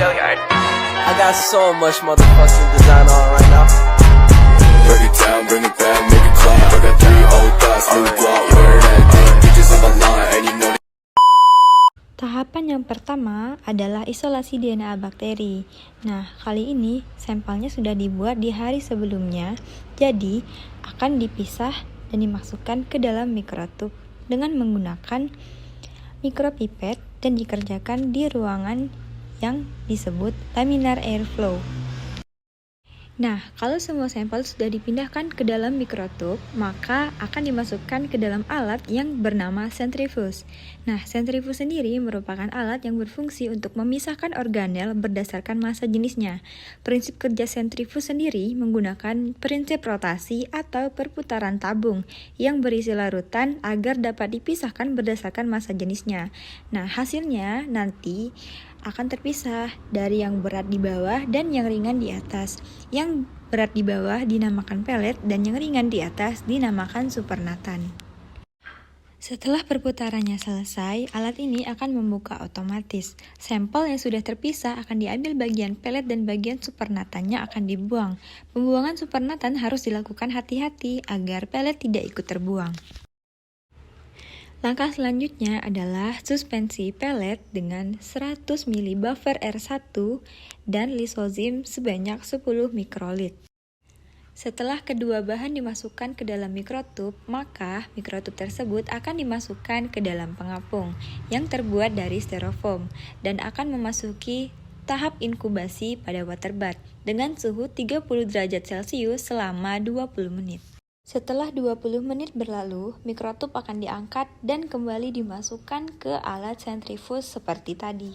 I got so much motherfucking design on right now. Break it down, bring it back, make it clap. I got 3 old thoughts, new guap, where that thing. Bitches on the line, and you know. Tahapan yang pertama adalah isolasi DNA bakteri. Nah, kali ini sampelnya sudah dibuat di hari sebelumnya, jadi akan dipisah dan dimasukkan ke dalam mikrotub dengan menggunakan mikropipet dan dikerjakan di ruangan yang disebut laminar airflow. Nah, kalau semua sampel sudah dipindahkan ke dalam mikrotub, maka akan dimasukkan ke dalam alat yang bernama sentrifuge. Nah, sentrifuge sendiri merupakan alat yang berfungsi untuk memisahkan organel berdasarkan massa jenisnya. Prinsip kerja sentrifuge sendiri menggunakan prinsip rotasi atau perputaran tabung yang berisi larutan agar dapat dipisahkan berdasarkan massa jenisnya. Nah, hasilnya nanti akan terpisah dari yang berat di bawah dan yang ringan di atas. Yang berat di bawah dinamakan pelet dan yang ringan di atas dinamakan supernatan. Setelah perputarannya selesai, alat ini akan membuka otomatis. Sampel yang sudah terpisah akan diambil bagian pelet dan bagian supernatannya akan dibuang. Pembuangan supernatan harus dilakukan hati-hati agar pelet tidak ikut terbuang. Langkah selanjutnya adalah suspensi pelet dengan 100 ml buffer R1 dan lisozim sebanyak 10 mikrolit. Setelah kedua bahan dimasukkan ke dalam mikrotub, maka mikrotub tersebut akan dimasukkan ke dalam pengapung yang terbuat dari styrofoam dan akan memasuki tahap inkubasi pada water bath dengan suhu 30 derajat Celcius selama 20 menit. Setelah 20 menit berlalu, mikrotub akan diangkat dan kembali dimasukkan ke alat sentrifuge seperti tadi.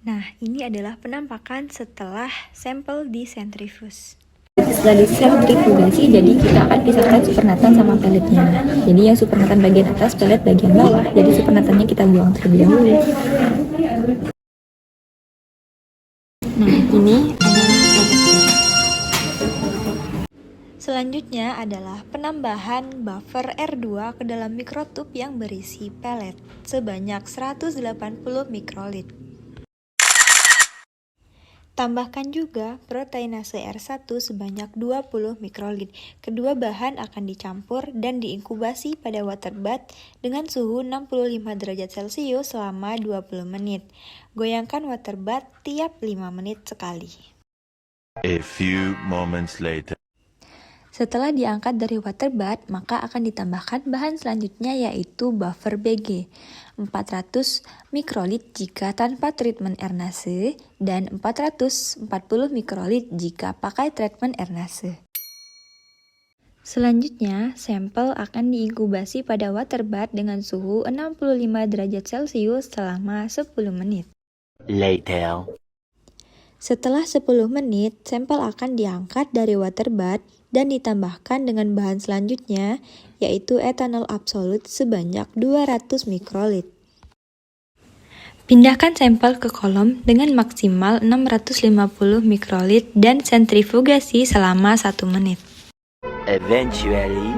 Nah, ini adalah penampakan setelah sampel di sentrifuge. Setelah disentrifugasi, jadi kita akan pisahkan supernatan sama peletnya. Jadi yang supernatan bagian atas, pelet bagian bawah. Jadi supernatannya kita buang terlebih dahulu. Nah, ini adalah peletnya. Selanjutnya adalah penambahan buffer R2 ke dalam mikrotub yang berisi pelet sebanyak 180 mikrolit. Tambahkan juga proteinase R1 sebanyak 20 mikrolit. Kedua bahan akan dicampur dan diinkubasi pada water bath dengan suhu 65 derajat Celcius selama 20 menit. Goyangkan water bath tiap 5 menit sekali. A few moments later. Setelah diangkat dari water bath, maka akan ditambahkan bahan selanjutnya yaitu buffer BG 400 mikrolit jika tanpa treatment Ernase dan 440 mikrolit jika pakai treatment Ernase. Selanjutnya, sampel akan diinkubasi pada water bath dengan suhu 65 derajat Celcius selama 10 menit. Later. Setelah 10 menit, sampel akan diangkat dari water bath dan ditambahkan dengan bahan selanjutnya, yaitu etanol absolut sebanyak 200 mikrolit. Pindahkan sampel ke kolom dengan maksimal 650 mikrolit dan sentrifugasi selama 1 menit. Eventually.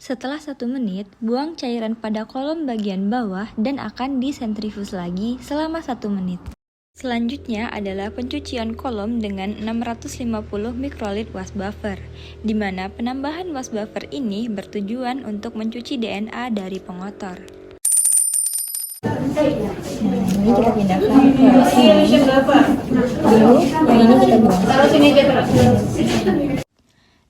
Setelah 1 menit, buang cairan pada kolom bagian bawah dan akan disentrifuge lagi selama 1 menit. Selanjutnya adalah pencucian kolom dengan 650 mikrolit wash buffer, di mana penambahan wash buffer ini bertujuan untuk mencuci DNA dari pengotor. Nah, ini kita pindahkan ke sini. Lalu, yang ini kita buang.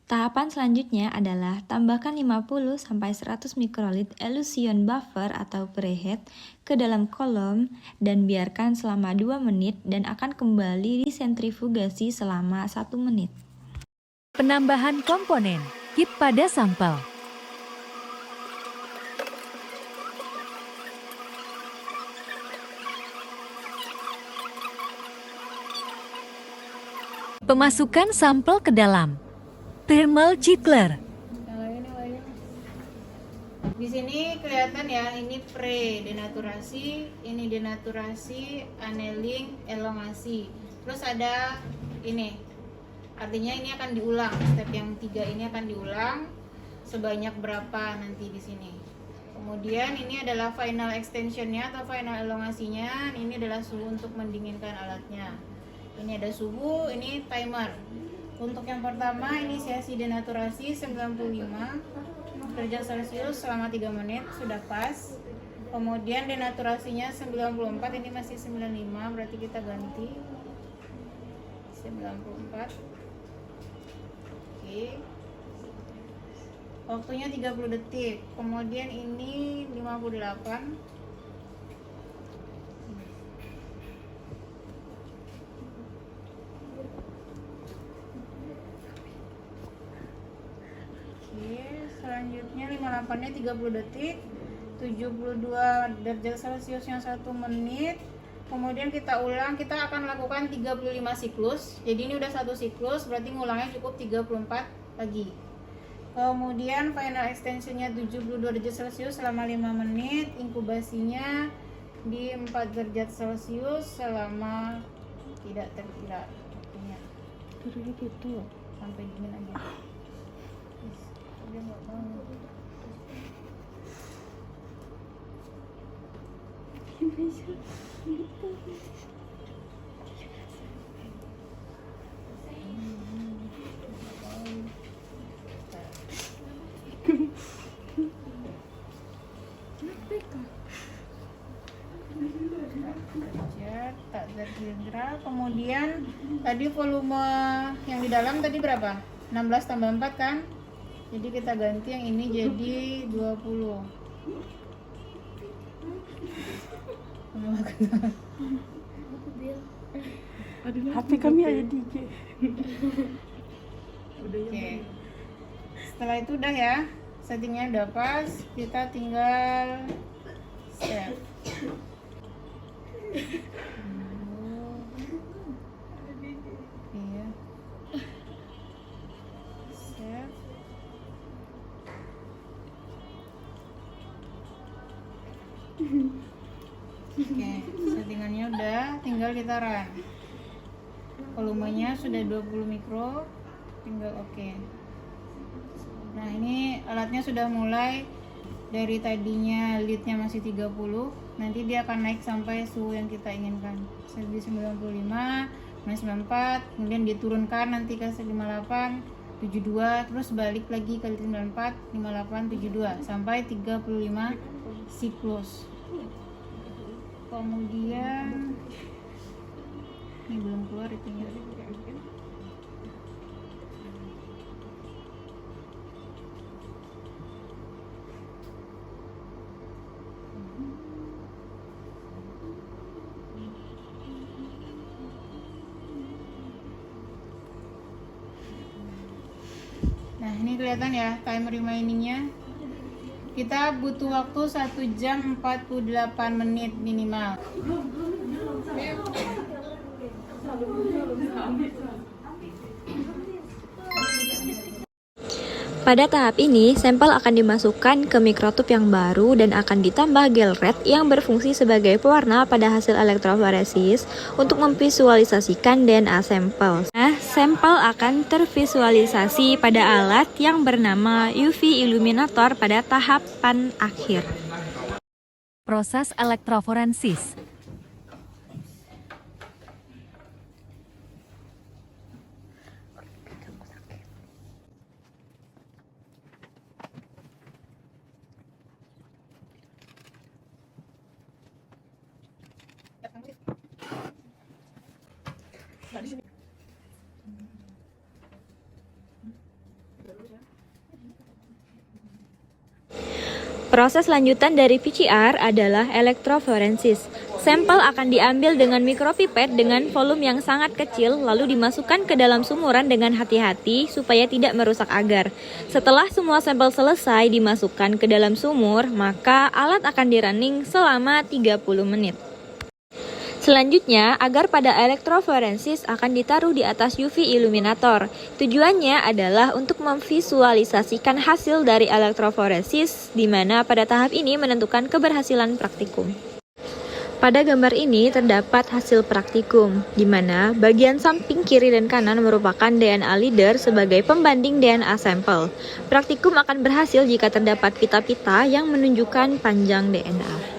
Tahapan selanjutnya adalah tambahkan 50-100 mikrolit elution buffer atau preheat ke dalam kolom dan biarkan selama 2 menit dan akan kembali disentrifugasi selama 1 menit. Penambahan komponen kit pada sampel. Pemasukan sampel ke dalam thermal chiller. Di sini kelihatan ya, ini pre-denaturasi, ini denaturasi, annealing, elongasi. Terus ada ini, artinya ini akan diulang. Step yang 3 ini akan diulang sebanyak berapa nanti di sini. Kemudian ini adalah final extensionnya atau final elongasinya. Ini adalah suhu untuk mendinginkan alatnya. Ini ada suhu, ini timer. Untuk yang pertama inisiasi denaturasi 95 derajat Celcius selama 3 menit sudah pas. Kemudian denaturasinya 94, ini masih 95, berarti kita ganti 94. Oke. Waktunya 30 detik. Kemudian ini 58. Oke, selanjutnya 58-nya 30 detik. 72 derajat Celcius yang 1 menit. Kemudian kita ulang, kita akan lakukan 35 siklus. Jadi ini udah 1 siklus, berarti ngulangnya cukup 34 lagi. Kemudian final extensionnya 72 derajat Celcius selama 5 menit. Inkubasinya di 4 derajat Celcius selama tidak terkira waktunya. Sampai dingin aja. Dia nggak mau. Tak terkira. Kemudian tadi volume yang di dalam tadi berapa? 16 tambah 4 kan? Jadi kita ganti yang ini jadi 20. HP kami ada DJ. Oke. Setelah itu udah ya, settingnya udah pas, kita tinggal save. Iya. Save. Oke, settingannya udah, tinggal kita run. Volumenya sudah 20 mikro, tinggal oke. Nah, ini alatnya sudah mulai dari tadinya leadnya masih 30, nanti dia akan naik sampai suhu yang kita inginkan. Jadi 95, 94, kemudian diturunkan nanti ke 58, 72, terus balik lagi ke 94, 58, 72 sampai 35 siklus. Kemudian ini belum keluar itunya. Nah, ini kelihatan ya time remaining-nya. Kita butuh waktu 1 jam 48 menit minimal. Pada tahap ini, sampel akan dimasukkan ke mikrotube yang baru dan akan ditambah gel red yang berfungsi sebagai pewarna pada hasil elektroforesis untuk memvisualisasikan DNA sampel. Nah, sampel akan tervisualisasi pada alat yang bernama UV Illuminator pada tahapan akhir. Proses elektroforensis. Proses lanjutan dari PCR adalah elektroforensis. Sampel akan diambil dengan mikropipet dengan volume yang sangat kecil, lalu dimasukkan ke dalam sumuran dengan hati-hati supaya tidak merusak agar. Setelah semua sampel selesai dimasukkan ke dalam sumur, maka alat akan di-running selama 30 menit. Selanjutnya, agar pada elektroforensis akan ditaruh di atas UV Illuminator. Tujuannya adalah untuk memvisualisasikan hasil dari elektroforensis, di mana pada tahap ini menentukan keberhasilan praktikum. Pada gambar ini terdapat hasil praktikum, di mana bagian samping kiri dan kanan merupakan DNA leader sebagai pembanding DNA sampel. Praktikum akan berhasil jika terdapat pita-pita yang menunjukkan panjang DNA.